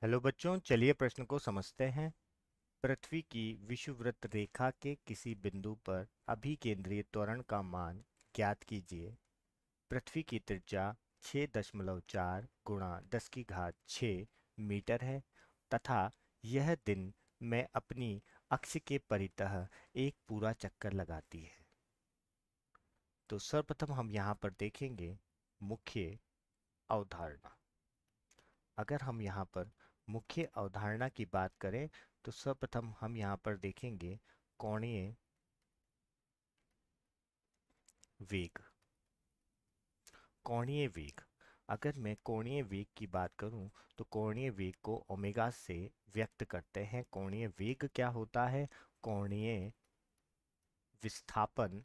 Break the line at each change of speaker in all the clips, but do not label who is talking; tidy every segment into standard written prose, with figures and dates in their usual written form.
Hello बच्चों, चलिए प्रश्न को समझते हैं। पृथ्वी की विषुववृत्त रेखा के किसी बिंदु पर अभिकेंद्रीय त्वरण का मान ज्ञात कीजिए। पृथ्वी की त्रिज्या 6.4 गुणा 10 की घात 6 मीटर है तथा यह दिन में अपनी अक्ष के परितः एक पूरा चक्कर लगाती है। तो सर्वप्रथम हम यहाँ पर देखेंगे मुख्य अवधारणा। अगर हम यहाँ पर मुख्य अवधारणा की बात करें तो सर्वप्रथम हम यहाँ पर देखेंगे कोणीय वेग। कोणीय वेग, अगर मैं कोणीय वेग की बात करूं तो कोणीय वेग को ओमेगा से व्यक्त करते हैं। कोणीय वेग क्या होता है? कोणीय विस्थापन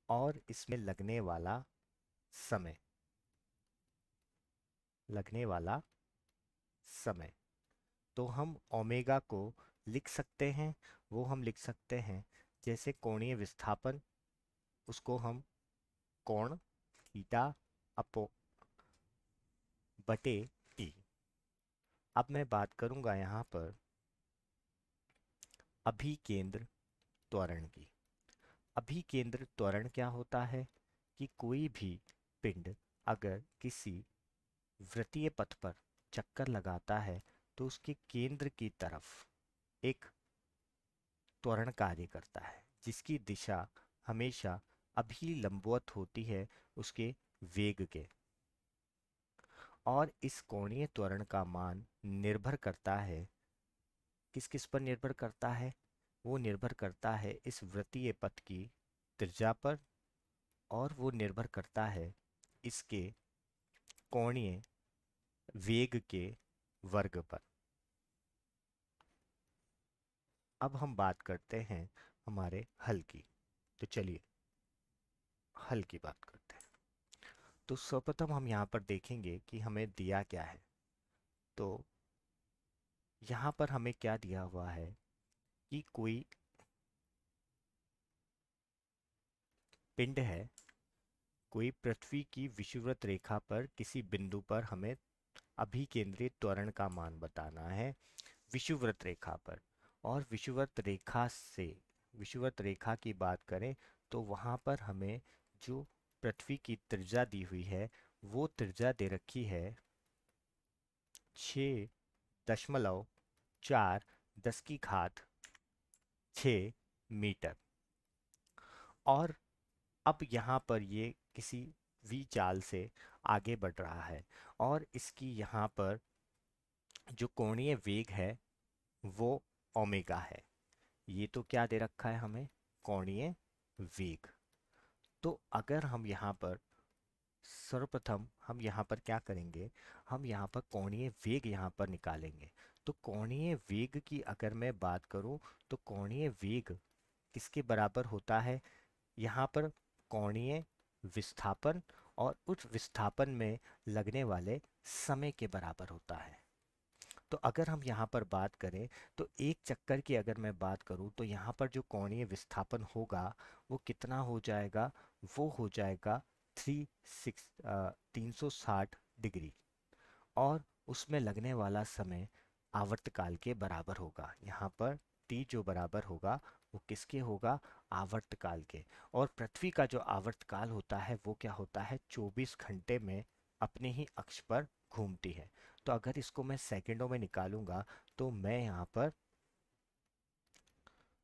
और इसमें लगने वाला समय। तो हम ओमेगा को लिख सकते हैं। वो हम लिख सकते हैं जैसे कोणीय विस्थापन, उसको हम कोण थीटा अपो बटे टी। अब मैं बात करूंगा यहाँ पर अभिकेंद्र त्वरण की। अभिकेंद्र त्वरण क्या होता है कि कोई भी पिंड अगर किसी वृत्तीय पथ पर चक्कर लगाता है तो उसके केंद्र की तरफ एक त्वरण कार्य करता है जिसकी दिशा हमेशा अभिलंबवत होती है उसके वेग के। और इस कोणीय त्वरण का मान निर्भर करता है, किस किस पर निर्भर करता है? वो निर्भर करता है इस वृत्तीय पथ की त्रिज्या पर, और वो निर्भर करता है इसके कोणीय वेग के वर्ग पर। अब हम बात करते हैं हमारे हल की। तो चलिए हल की बात करते हैं। तो सर्वप्रथम हम यहाँ पर देखेंगे कि हमें दिया क्या है। तो यहाँ पर हमें क्या दिया हुआ है कि कोई पिंड है, कोई पृथ्वी की विषुववृत्त रेखा पर किसी बिंदु पर हमें अभिकेंद्रित त्वरण का मान बताना है विषुववृत्त रेखा पर। और विषुववृत्त रेखा की बात करें तो वहाँ पर हमें जो पृथ्वी की त्रिज्या दी हुई है वो त्रिज्या दे रखी है 6.4 10 की घात 6 मीटर। और अब यहाँ पर ये किसी v चाल से आगे बढ़ रहा है और इसकी यहाँ पर जो कोणीय वेग है वो ओमेगा है। ये तो क्या दे रखा है हमें? कोणीय वेग। तो अगर हम यहाँ पर सर्वप्रथम हम यहाँ पर क्या करेंगे, हम यहाँ पर कोणीय वेग यहाँ पर निकालेंगे। तो कोणीय वेग की अगर मैं बात करूँ तो कोणीय वेग किसके बराबर होता है? यहाँ पर कोणीय विस्थापन और उस विस्थापन में लगने वाले समय के बराबर होता है। तो अगर हम यहाँ पर बात करें तो एक चक्कर की अगर मैं बात करूँ तो यहाँ पर जो कोणीय विस्थापन होगा वो कितना हो जाएगा? वो हो जाएगा 360 डिग्री। और उसमें लगने वाला समय आवर्तकाल के बराबर होगा। यहाँ पर टी जो बराबर होगा वो किसके होगा? आवर्तकाल के। और पृथ्वी का जो आवर्तकाल होता है वो क्या होता है? 24 घंटे में अपने ही अक्ष पर घूमती है। तो अगर इसको मैं सेकंडों में निकालूंगा तो मैं यहाँ पर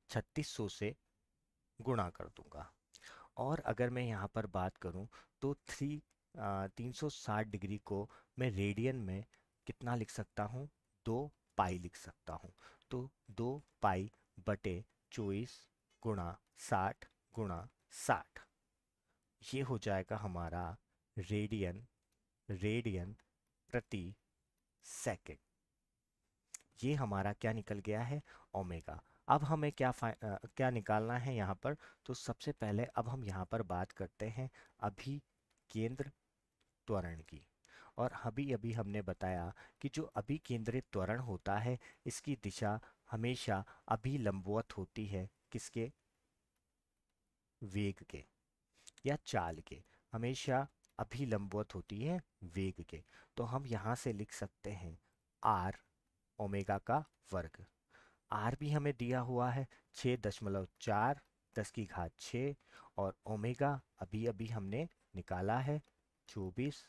3600 से गुणा कर दूंगा। और अगर मैं यहाँ पर बात करूँ तो 360 डिग्री को मैं रेडियन में कितना लिख सकता हूँ? 2 पाई लिख सकता हूँ। तो 2 पाई बटे 24 गुणा 60 गुणा 60, ये हो जाएगा हमारा रेडियन रेडियन प्रति सेकंड। ये हमारा क्या निकल गया है? ओमेगा। अब हमें क्या निकालना है यहाँ पर? तो सबसे पहले अब हम यहाँ पर बात करते हैं अभी केंद्र त्वरण की। और अभी अभी हमने बताया कि जो अभी केंद्रित त्वरण होता है इसकी दिशा हमेशा अभिलंबवत होती है किसके? वेग के या चाल के। हमेशा अभिलंबवत होती है वेग के। तो हम यहाँ से लिख सकते हैं आर ओमेगा का वर्ग। आर भी हमें दिया हुआ है 6.4 10 की घात 6, और ओमेगा अभी अभी हमने निकाला है 24।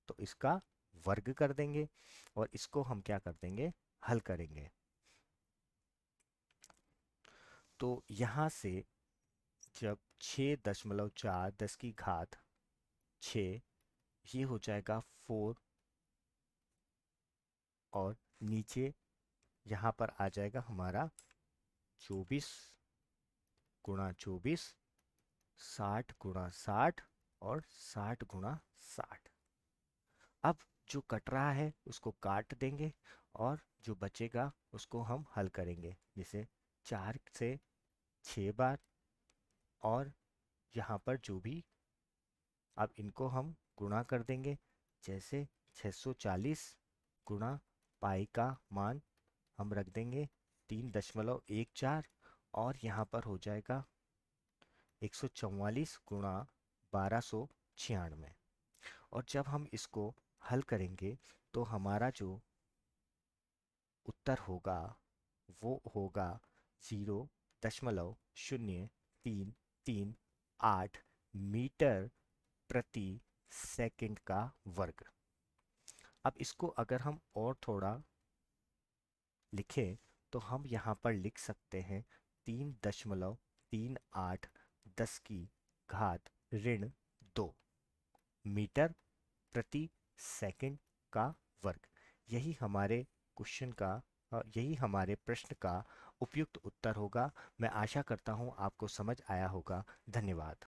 तो इसका वर्ग कर देंगे और इसको हम क्या कर देंगे, हल करेंगे। तो यहाँ से जब 6.4 10 की घात 6, ये हो जाएगा 4, और नीचे यहाँ पर आ जाएगा हमारा 24 × 24, 60 × 60, और 60 × 60। अब जो कट रहा है उसको काट देंगे, और जो बचेगा उसको हम हल करेंगे, जैसे 4 से 6 बार, और यहाँ पर जो भी, अब इनको हम गुणा कर देंगे, जैसे 640 गुणा पाई का मान हम रख देंगे 3.14, और यहाँ पर हो जाएगा 144 गुणा 1296। और जब हम इसको हल करेंगे तो हमारा जो उत्तर होगा वो होगा 0.03338 मीटर प्रति सेकंड का वर्ग। अब इसको अगर हम और थोड़ा लिखें तो हम यहाँ पर लिख सकते हैं 3.38 10 की घात -2 मीटर प्रति सेकंड का वर्ग। यही हमारे क्वेश्चन का यही हमारे प्रश्न का उपयुक्त उत्तर होगा। मैं आशा करता हूँ आपको समझ आया होगा। धन्यवाद।